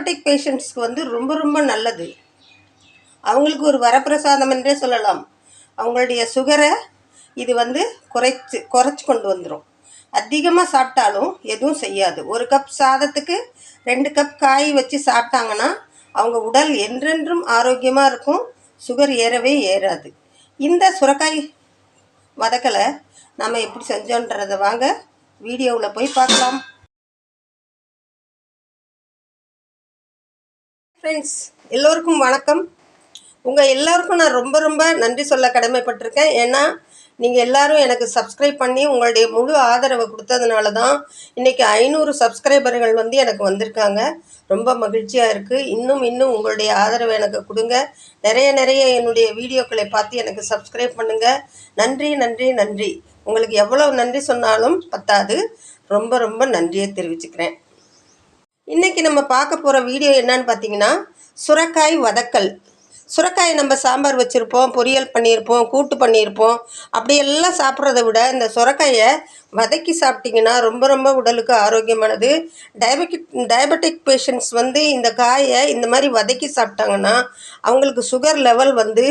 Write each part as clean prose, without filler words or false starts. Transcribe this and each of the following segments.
Diabetic பேஷண்ட்ஸ்க்கு வந்து ரொம்ப ரொம்ப நல்லது. அவங்களுக்கு ஒரு வரப்பிரசாதம் என்றே சொல்லலாம். அவங்களுடைய சுகரை இது வந்து குறைச்சி கொண்டு வந்துடும். அதிகமாக சாப்பிட்டாலும் எதுவும் செய்யாது. ஒரு கப் சாதத்துக்கு 2 கப் காய் வச்சு சாப்பிட்டாங்கன்னா அவங்க உடல் என்றென்றும் ஆரோக்கியமாக இருக்கும். சுகர் ஏறவே ஏறாது. இந்த சுரைக்காய் வதக்கலை நம்ம எப்படி செஞ்சோன்றதை வாங்க வீடியோவில் போய் பார்க்கலாம். ஃப்ரெண்ட்ஸ், எல்லோருக்கும் வணக்கம். உங்கள் எல்லோருக்கும் நான் ரொம்ப ரொம்ப நன்றி சொல்ல கடமைப்பட்டிருக்கேன். ஏன்னா நீங்கள் எல்லோரும் எனக்கு சப்ஸ்கிரைப் பண்ணி உங்களுடைய முழு ஆதரவை கொடுத்ததுனால தான் இன்றைக்கி 500 சப்ஸ்கிரைபர்கள் வந்து எனக்கு வந்திருக்காங்க. ரொம்ப மகிழ்ச்சியாக இருக்குது. இன்னும் உங்களுடைய ஆதரவை எனக்கு கொடுங்க. நிறைய என்னுடைய வீடியோக்களை பார்த்து எனக்கு சப்ஸ்கிரைப் பண்ணுங்கள். நன்றி நன்றி நன்றி. உங்களுக்கு எவ்வளோ நன்றி சொன்னாலும் பத்தாது. ரொம்ப ரொம்ப நன்றியை தெரிவிச்சுக்கிறேன். இன்றைக்கி நம்ம பார்க்க போகிற வீடியோ என்னன்னு பார்த்தீங்கன்னா, சுரைக்காய் வதக்கல். சுரைக்காய் நம்ம சாம்பார் வச்சுருப்போம், பொரியல் பண்ணியிருப்போம், கூட்டு பண்ணியிருப்போம். அப்படியெல்லாம் சாப்பிட்றத விட இந்த சுரைக்காயை வதக்கி சாப்பிட்டிங்கன்னா ரொம்ப ரொம்ப உடலுக்கு ஆரோக்கியமானது. டயபெட்டிக் பேஷண்ட்ஸ் வந்து இந்த காயை இந்த மாதிரி வதக்கி சாப்பிட்டாங்கன்னா அவங்களுக்கு சுகர் லெவல் வந்து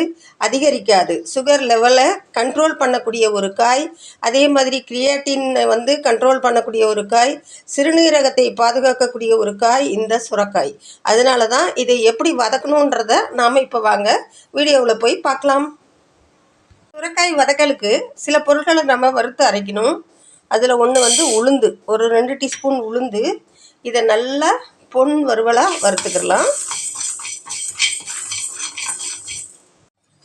அதிகரிக்காது. சுகர் லெவலை கண்ட்ரோல் பண்ணக்கூடிய ஒரு காய். அதே மாதிரி கிரியேட்டின் வந்து கண்ட்ரோல் பண்ணக்கூடிய ஒரு காய். சிறுநீரகத்தை பாதுகாக்கக்கூடிய ஒரு காய் இந்த சுரைக்காய். அதனால தான் இதை எப்படி வதக்கணுன்றதை நாம் இப்போ வாங்க வீடியோவில் போய் பார்க்கலாம். சுரைக்காய் வதக்கலுக்கு சில பொருட்களை நம்ம வறுத்து அரைக்கணும். அதில் ஒன்று வந்து உளுந்து, ஒரு 2 டீஸ்பூன் உளுந்து. இதை நல்லா பொன் வறுவலாக வறுத்துக்கிடலாம்.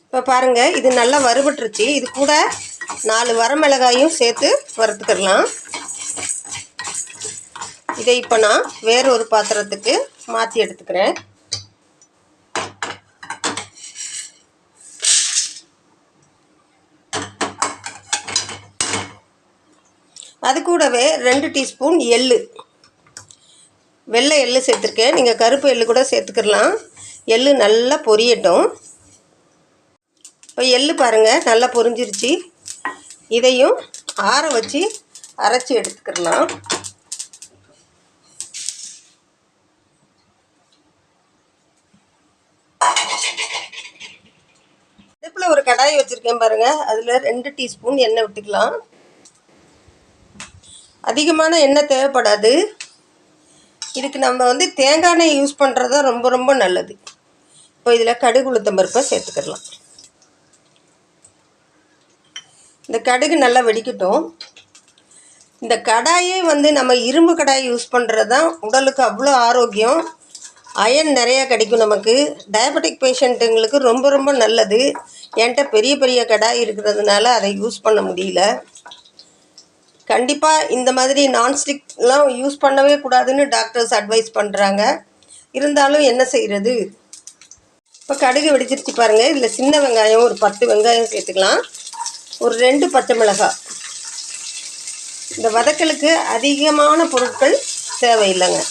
இப்போ பாருங்கள், இது நல்லா வறுபட்டுருச்சு. இது கூட 4 வரமிளகாயும் சேர்த்து வறுத்துக்கிடலாம். இதை இப்போ நான் வேறு ஒரு பாத்திரத்துக்கு மாற்றி எடுத்துக்கிறேன். அது கூடவே 2 டீஸ்பூன் வெள்ளை எள்ளு சேர்த்துருக்கேன். நீங்கள் கருப்பு எள்ளு கூட சேர்த்துக்கிடலாம். எள்ளு நல்லா பொரியட்டும். இப்போ எள்ளு பாருங்கள் நல்லா பொரிஞ்சிருச்சு. இதையும் ஆற வச்சு அரைச்சி எடுத்துக்கிடலாம். அடுப்பில் ஒரு கடாய் வச்சுருக்கேன் பாருங்கள். அதில் 2 டீஸ்பூன் எண்ணெய் விட்டுக்கலாம். அதிகமான எண்ணெய் தேவைப்படாது. இதுக்கு நம்ம வந்து தேங்காய் எண்ணெய் யூஸ் பண்ணுறது தான் ரொம்ப ரொம்ப நல்லது. இப்போ இதில் கடுகு உளுத்தம் பருப்பை சேர்த்துக்கிடலாம். இந்த கடுகு நல்லா வெடிக்கட்டும். இந்த கடாயே வந்து நம்ம இரும்பு கடாய் யூஸ் பண்ணுறது தான் உடலுக்கு அவ்வளோ ஆரோக்கியம். அயன் நிறையா கிடைக்கும் நமக்கு. டயபெட்டிக் பேஷண்ட்டுங்களுக்கு ரொம்ப ரொம்ப நல்லது. என்கிட்ட பெரிய கடாய் இருக்கிறதுனால அதை யூஸ் பண்ண முடியல. கண்டிப்பாக இந்த மாதிரி நான்ஸ்டிக்லாம் யூஸ் பண்ணவே கூடாதுன்னு டாக்டர்ஸ் அட்வைஸ் பண்ணுறாங்க. இருந்தாலும் என்ன செய்கிறது. இப்போ கடுகு வெடிச்சிருச்சு பாருங்கள். இதில் சின்ன வெங்காயம் ஒரு 10 வெங்காயம் சேர்த்துக்கலாம். ஒரு 2 பச்சை மிளகாய். இந்த வதக்கலுக்கு அதிகமான பொருட்கள் தேவையில்லைங்க.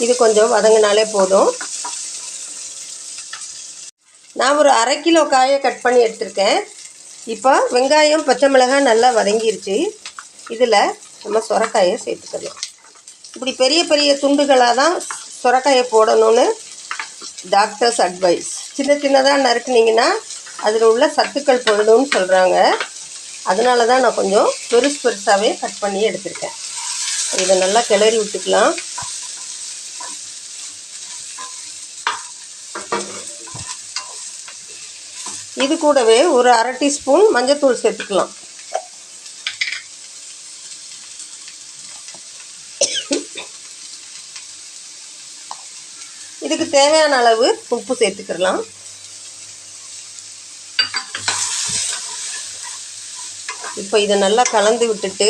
இது கொஞ்சம் வதங்கினாலே போதும். நான் ஒரு 1/2 கிலோ காயை கட் பண்ணி எடுத்திருக்கேன். இப்போ வெங்காயம் பச்சை மிளகாய் நல்லா வதங்கிருச்சு. இதில் நம்ம சுரைக்காயை சேர்த்துக்கலாம். இப்படி பெரிய துண்டுகளாக தான் சுரைக்காயை போடணும்னு டாக்டர்ஸ் அட்வைஸ். சின்னதாக நறுக்குனிங்கன்னா அதில் உள்ள சத்துக்கள் போயிடும்னு சொல்கிறாங்க. அதனால தான் நான் கொஞ்சம் பெருசாகவே கட் பண்ணி எடுத்திருக்கேன். இதை நல்லா கிளறி விட்டுக்கலாம். இது கூடவே ஒரு 1/2 டீஸ்பூன் மஞ்சள்தூள் சேர்த்துக்கலாம். இதுக்கு தேவையான அளவு உப்பு சேர்த்துக்கலாம். இப்போ இதை நல்லா கலந்து விட்டுட்டு,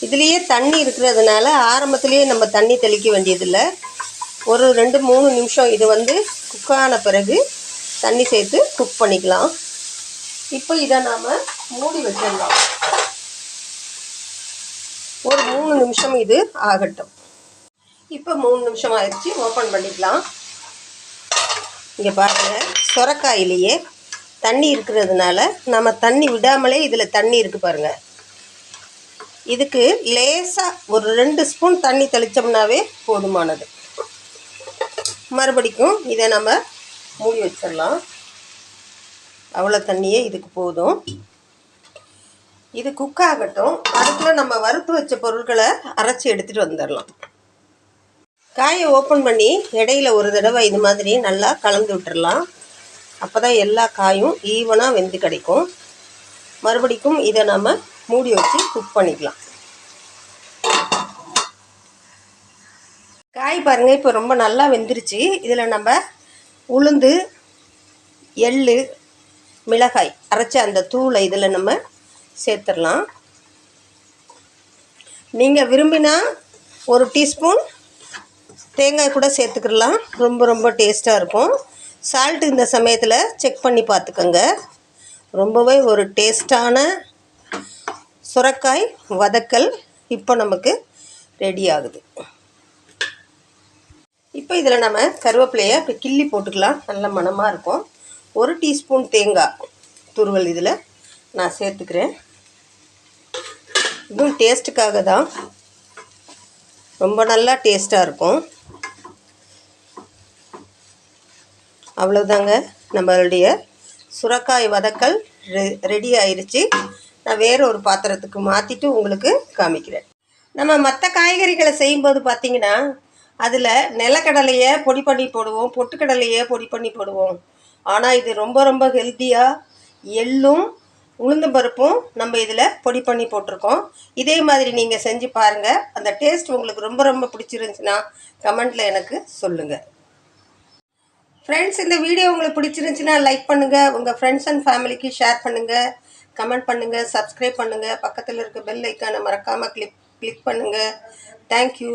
இதுலேயே தண்ணி இருக்கிறதுனால ஆரம்பத்துலேயே நம்ம தண்ணி தெளிக்க வேண்டியதில்லை. ஒரு 2-3 நிமிஷம் இது வந்து குக்கான பிறகு தண்ணி சேர்த்து குக் பண்ணிக்கலாம். இப்போ இதை நாம் மூடி வச்சிடலாம். ஒரு 3 நிமிஷம் இது ஆகட்டும். இப்போ 3 நிமிஷம் ஆயிடுச்சு. ஓப்பன் பண்ணிக்கலாம். இங்கே பாருங்கள், சுரைக்காயிலேயே தண்ணி இருக்கிறதுனால நம்ம தண்ணி விடாமலே இதில் தண்ணி இருக்குது பாருங்கள். இதுக்கு லேசாக ஒரு 2 ஸ்பூன் தண்ணி தெளித்தோம்னாவே போதுமானது. மறுபடிக்கும் இதை நம்ம மூடி வச்சிடலாம். அவ்வளோ தண்ணியே இதுக்கு போதும். இது குக் ஆகட்டும். அதுக்குள்ளே நம்ம வறுத்து வச்ச பொருட்களை அரைச்சி எடுத்துகிட்டு வந்துடலாம். காயை ஓப்பன் பண்ணி இடையில ஒரு தடவை இது மாதிரி நல்லா கலந்து விட்டுடலாம். அப்போ தான் எல்லா காயும் ஈவனாக வெந்து கிடைக்கும். மறுபடிக்கும் இதை நம்ம மூடி வச்சு குக் பண்ணிக்கலாம். காய் பாருங்கள், இப்போ ரொம்ப நல்லா வெந்துருச்சு. இதில் நம்ம உளுந்து, எள்ளு, மிளகாய் அரைச்ச அந்த தூளை இதில் நம்ம சேர்த்துடலாம். நீங்கள் விரும்பினா 1 டீஸ்பூன் தேங்காய் கூட சேர்த்துக்கலாம். ரொம்ப ரொம்ப டேஸ்ட்டாக இருக்கும். சால்ட்டு இந்த சமயத்தில் செக் பண்ணி பார்த்துக்கோங்க. ரொம்பவே ஒரு டேஸ்டான சுரைக்காய் வதக்கல் இப்போ நமக்கு ரெடி ஆகுது. இப்போ இதில் நம்ம கருவேப்பிலையை இப்போ கிள்ளி போட்டுக்கலாம். நல்ல மணமாக இருக்கும். 1 டீஸ்பூன் தேங்காய் துருவல் இதில் நான் சேர்த்துக்கிறேன். இதுவும் டேஸ்ட்டுக்காக தான். ரொம்ப நல்லா டேஸ்ட்டாக இருக்கும். அவ்வளோதாங்க, நம்மளுடைய சுரைக்காய் வதக்கல் ரெடி ஆயிடுச்சு. நான் வேறு ஒரு பாத்திரத்துக்கு மாற்றிட்டு உங்களுக்கு காமிக்கிறேன். நம்ம மற்ற காய்கறிகளை செய்யும்போது பார்த்திங்கன்னா அதில் நிலக்கடலையை பொடி பண்ணி போடுவோம், பொட்டுக்கடலையை பொடி பண்ணி போடுவோம். ஆனால் இது ரொம்ப ரொம்ப ஹெல்த்தியாக எள்ளும் உளுந்து பருப்பும் நம்ம இதில் பொடி பண்ணி போட்டிருக்கோம். இதே மாதிரி நீங்கள் செஞ்சு பாருங்கள். அந்த டேஸ்ட் உங்களுக்கு ரொம்ப ரொம்ப பிடிச்சிருந்துச்சுன்னா கமெண்ட்டில் எனக்கு சொல்லுங்கள். ஃப்ரெண்ட்ஸ், இந்த வீடியோ உங்களுக்கு பிடிச்சிருந்துச்சுன்னா லைக் பண்ணுங்கள், உங்கள் ஃப்ரெண்ட்ஸ் அண்ட் ஃபேமிலிக்கு ஷேர் பண்ணுங்கள், கமெண்ட் பண்ணுங்கள், சப்ஸ்கிரைப் பண்ணுங்கள், பக்கத்தில் இருக்க பெல் ஐக்கானை மறக்காமல் கிளிக் பண்ணுங்கள். தேங்க்யூ.